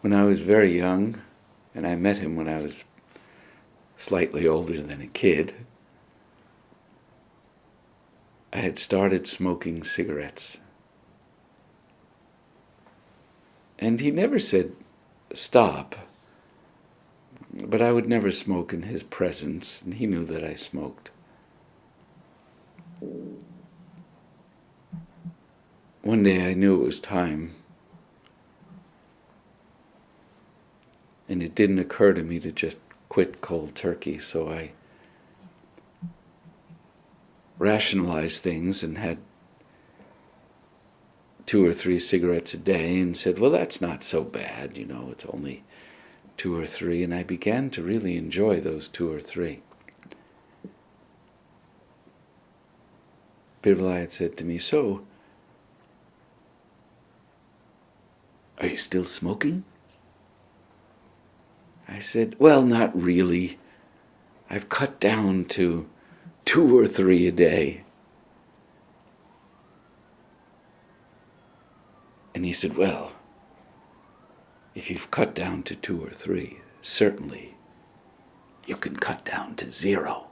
When I was very young, and I met him when I was slightly older than a kid, I had started smoking cigarettes. And he never said stop, but I would never smoke in his presence, and he knew that I smoked. One day I knew it was time, and it didn't occur to me to just quit cold turkey, so I rationalized things and had 2 or 3 cigarettes a day and said, well, that's not so bad, it's only 2 or 3, and I began to really enjoy those 2 or 3. Pir Vilayat said to me, so, are you still smoking? I said, well, not really. I've cut down to 2 or 3 a day. And he said, well, if you've cut down to 2 or 3, certainly you can cut down to 0.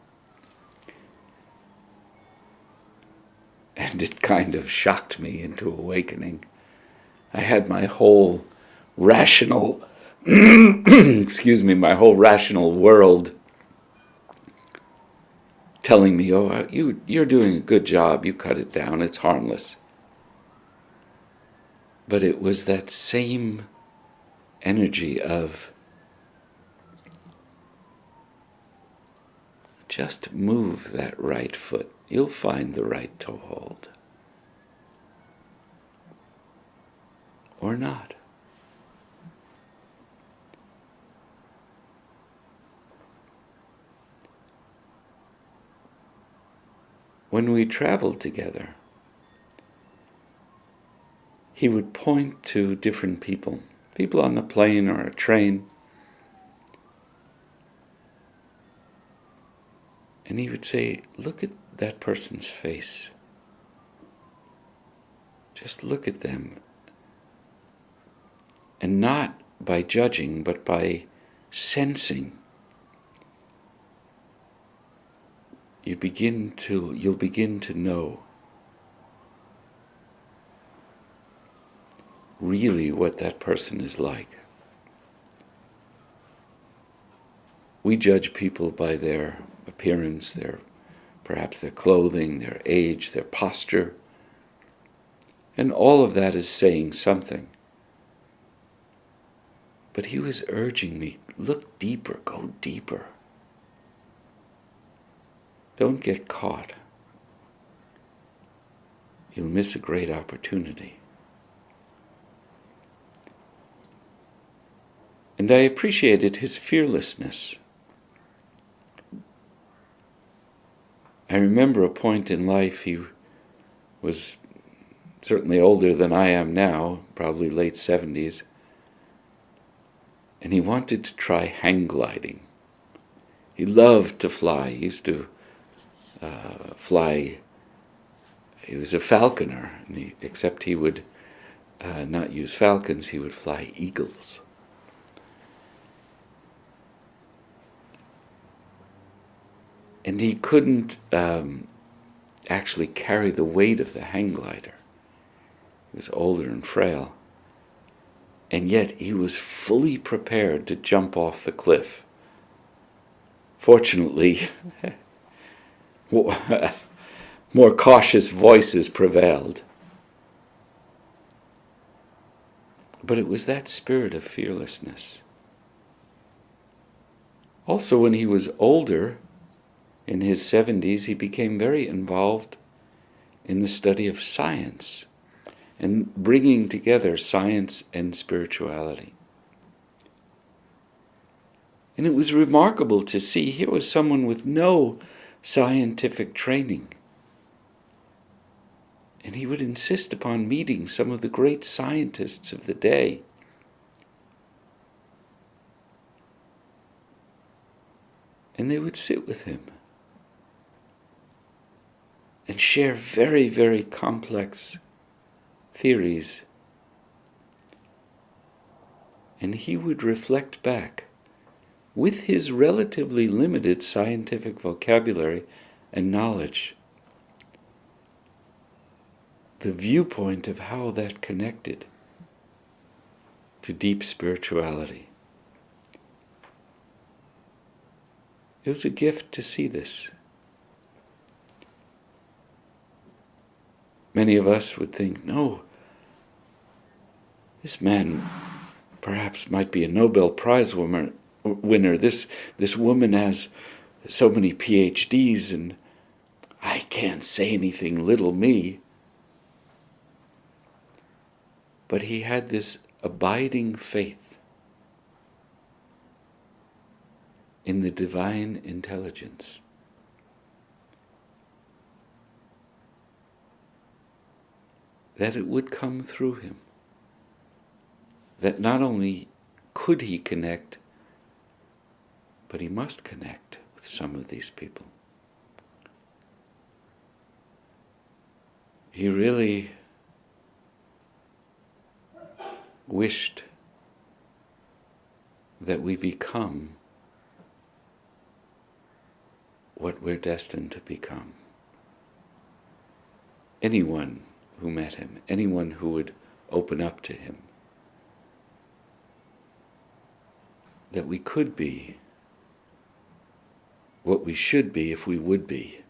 And it kind of shocked me into awakening. I had my whole rational, my whole rational world telling me, oh, you're doing a good job, you cut it down, it's harmless. But it was that same energy of just move that right foot. You'll find the right toehold. Or not. When we traveled together, he would point to different people on the plane or a train, and he would say, look at that person's face. Just look at them. And not by judging, but by sensing. You'll begin to know really what that person is like. We judge people by their appearance, perhaps their clothing, their age, their posture, and all of that is saying something. But he was urging me, look deeper, go deeper. Don't get caught. You'll miss a great opportunity. And I appreciated his fearlessness. I remember a point in life, he was certainly older than I am now, probably late 70s, and he wanted to try hang gliding. He loved to fly. He used to fly. He was a falconer, except he would not use falcons, he would fly eagles. And he couldn't actually carry the weight of the hang glider. He was older and frail. And yet he was fully prepared to jump off the cliff. Fortunately, more cautious voices prevailed. But it was that spirit of fearlessness. Also, when he was older, in his 70s, he became very involved in the study of science and bringing together science and spirituality. And it was remarkable to see here was someone with no scientific training. And he would insist upon meeting some of the great scientists of the day. And they would sit with him and share very, very complex theories and he would reflect back with his relatively limited scientific vocabulary and knowledge the viewpoint of how that connected to deep spirituality. It was a gift to see this. Many of us would think, no, this man perhaps might be a Nobel Prize winner. This woman has so many PhDs, and I can't say anything, little me. But he had this abiding faith in the divine intelligence. That it would come through him. That not only could he connect, but he must connect with some of these people. He really wished that we become what we're destined to become. Anyone who met him, anyone who would open up to him, that we could be what we should be if we would be.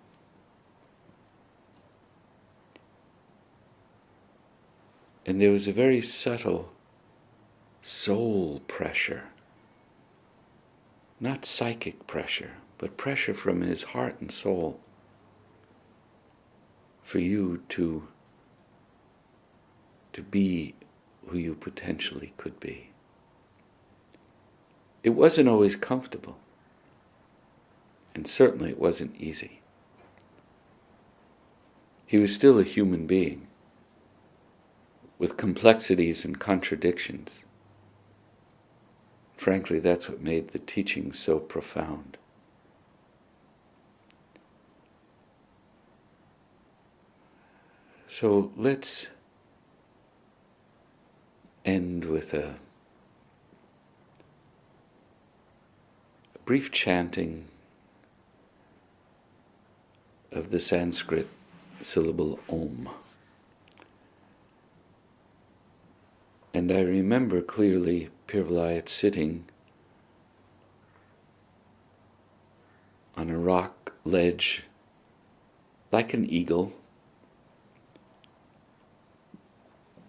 And there was a very subtle soul pressure, not psychic pressure, but pressure from his heart and soul for you to be who you potentially could be. It wasn't always comfortable, and certainly it wasn't easy. He was still a human being with complexities and contradictions. Frankly, that's what made the teaching so profound. So let's end with a brief chanting of the Sanskrit syllable Om. And I remember clearly Pir Vilayat sitting on a rock ledge like an eagle,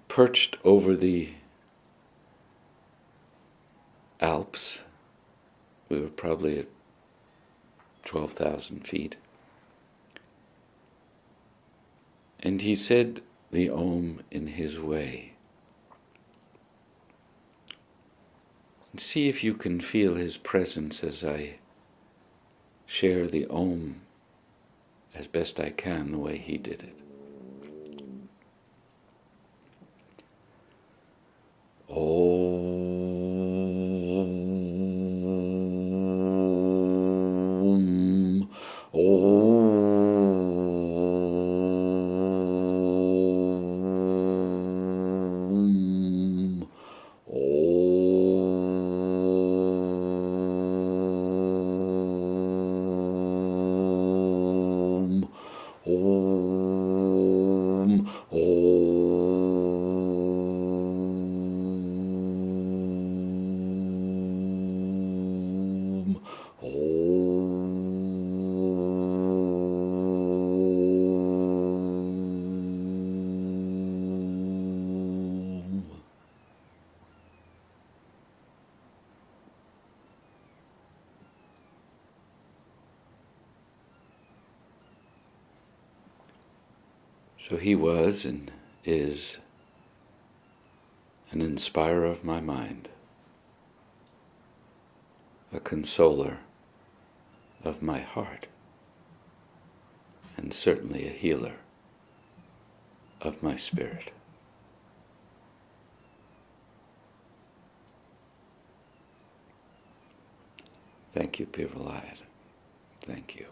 perched over the Alps. We were probably at 12,000 feet. And he said the Om in his way. And see if you can feel his presence as I share the Om as best I can the way he did it. Om. Om. Om. So he was and is an inspirer of my mind, a consoler of my heart, and certainly a healer of my spirit. Thank you, Pir Vilayat. Thank you.